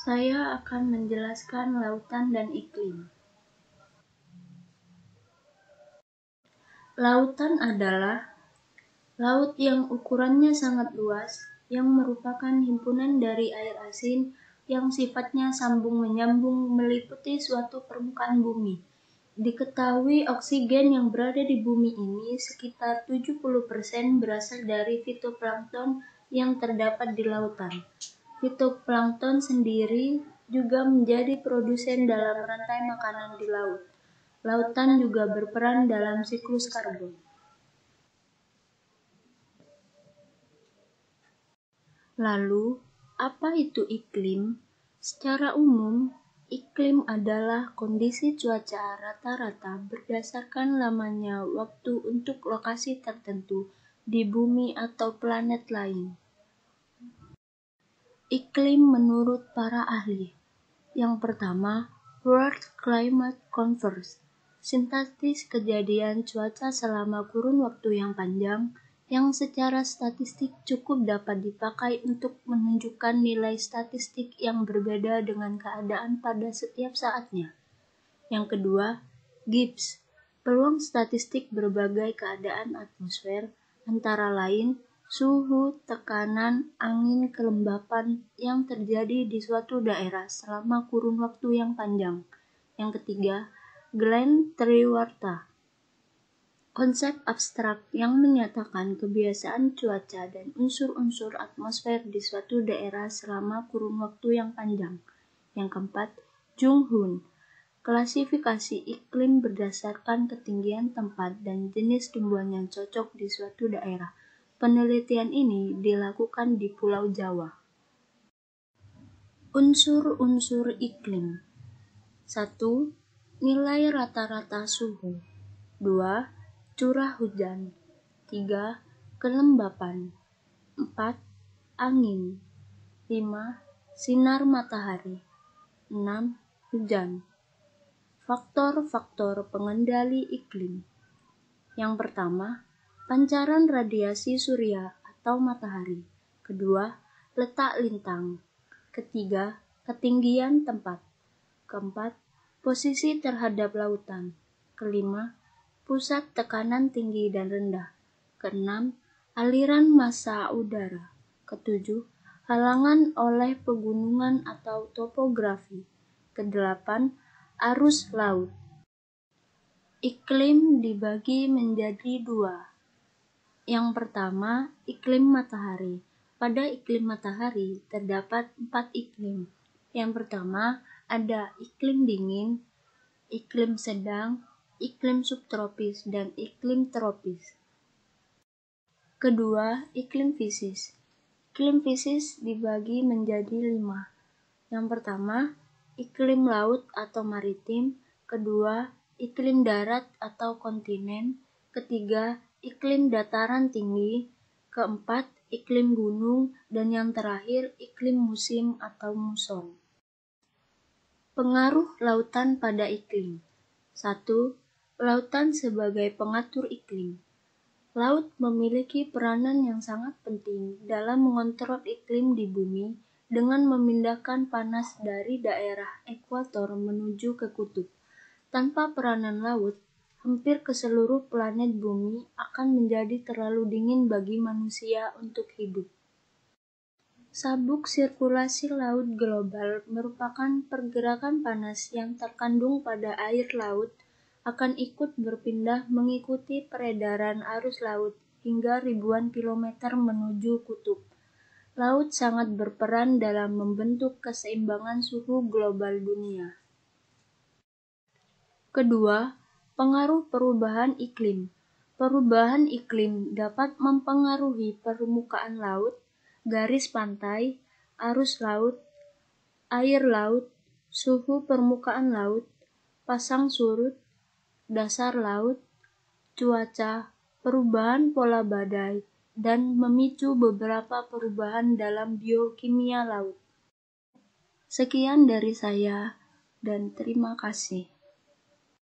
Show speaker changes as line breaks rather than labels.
Saya akan menjelaskan lautan dan iklim. Lautan adalah laut yang ukurannya sangat luas, yang merupakan himpunan dari air asin yang sifatnya sambung-menyambung meliputi suatu permukaan bumi. Diketahui oksigen yang berada di bumi ini sekitar 70% berasal dari fitoplankton yang terdapat di lautan. Fitoplankton sendiri juga menjadi produsen dalam rantai makanan di laut. Lautan juga berperan dalam siklus karbon. Lalu, apa itu iklim? Secara umum, iklim adalah kondisi cuaca rata-rata berdasarkan lamanya waktu untuk lokasi tertentu di bumi atau planet lain. Iklim menurut para ahli. Yang pertama, World Climate Conference, sintesis kejadian cuaca selama kurun waktu yang panjang, yang secara statistik cukup dapat dipakai untuk menunjukkan nilai statistik yang berbeda dengan keadaan pada setiap saatnya. Yang kedua, Gibbs, peluang statistik berbagai keadaan atmosfer, antara lain suhu, tekanan, angin, kelembapan yang terjadi di suatu daerah selama kurun waktu yang panjang. Yang ketiga, Glenn Triwarta, konsep abstrak yang menyatakan kebiasaan cuaca dan unsur-unsur atmosfer di suatu daerah selama kurun waktu yang panjang. Yang keempat, Jung Hoon, klasifikasi iklim berdasarkan ketinggian tempat dan jenis tumbuhan yang cocok di suatu daerah. Penelitian ini dilakukan di Pulau Jawa. Unsur-unsur iklim. 1. Nilai rata-rata suhu. 2. Curah hujan. 3. Kelembapan. 4. Angin. 5. Sinar matahari. 6. Hujan. Faktor-faktor pengendali iklim. Yang pertama, pancaran radiasi surya atau matahari. Kedua, letak lintang. Ketiga, ketinggian tempat. Keempat, posisi terhadap lautan. Kelima, pusat tekanan tinggi dan rendah. Keenam, aliran massa udara. Ketujuh, halangan oleh pegunungan atau topografi. Kedelapan, arus laut. Iklim dibagi menjadi dua. Yang pertama, iklim matahari. Pada iklim matahari terdapat 4 iklim. Yang pertama, ada iklim dingin, iklim sedang, iklim subtropis, dan iklim tropis. Kedua, iklim fisis. Iklim fisis dibagi menjadi 5. Yang pertama, iklim laut atau maritim. Kedua, iklim darat atau kontinen. Ketiga, iklim dataran tinggi. Keempat, iklim gunung. Dan yang terakhir, iklim musim atau muson. Pengaruh lautan pada iklim. 1. Lautan sebagai pengatur iklim. Laut memiliki peranan yang sangat penting dalam mengontrol iklim di bumi dengan memindahkan panas dari daerah ekuator menuju ke kutub. Tanpa peranan laut, hampir ke seluruh planet bumi akan menjadi terlalu dingin bagi manusia untuk hidup. Sabuk sirkulasi laut global merupakan pergerakan panas yang terkandung pada air laut akan ikut berpindah mengikuti peredaran arus laut hingga ribuan kilometer menuju kutub. Laut sangat berperan dalam membentuk keseimbangan suhu global dunia. Kedua, pengaruh perubahan iklim. Perubahan iklim dapat mempengaruhi permukaan laut, garis pantai, arus laut, air laut, suhu permukaan laut, pasang surut, dasar laut, cuaca, perubahan pola badai, dan memicu beberapa perubahan dalam biokimia laut. Sekian dari saya, dan terima kasih.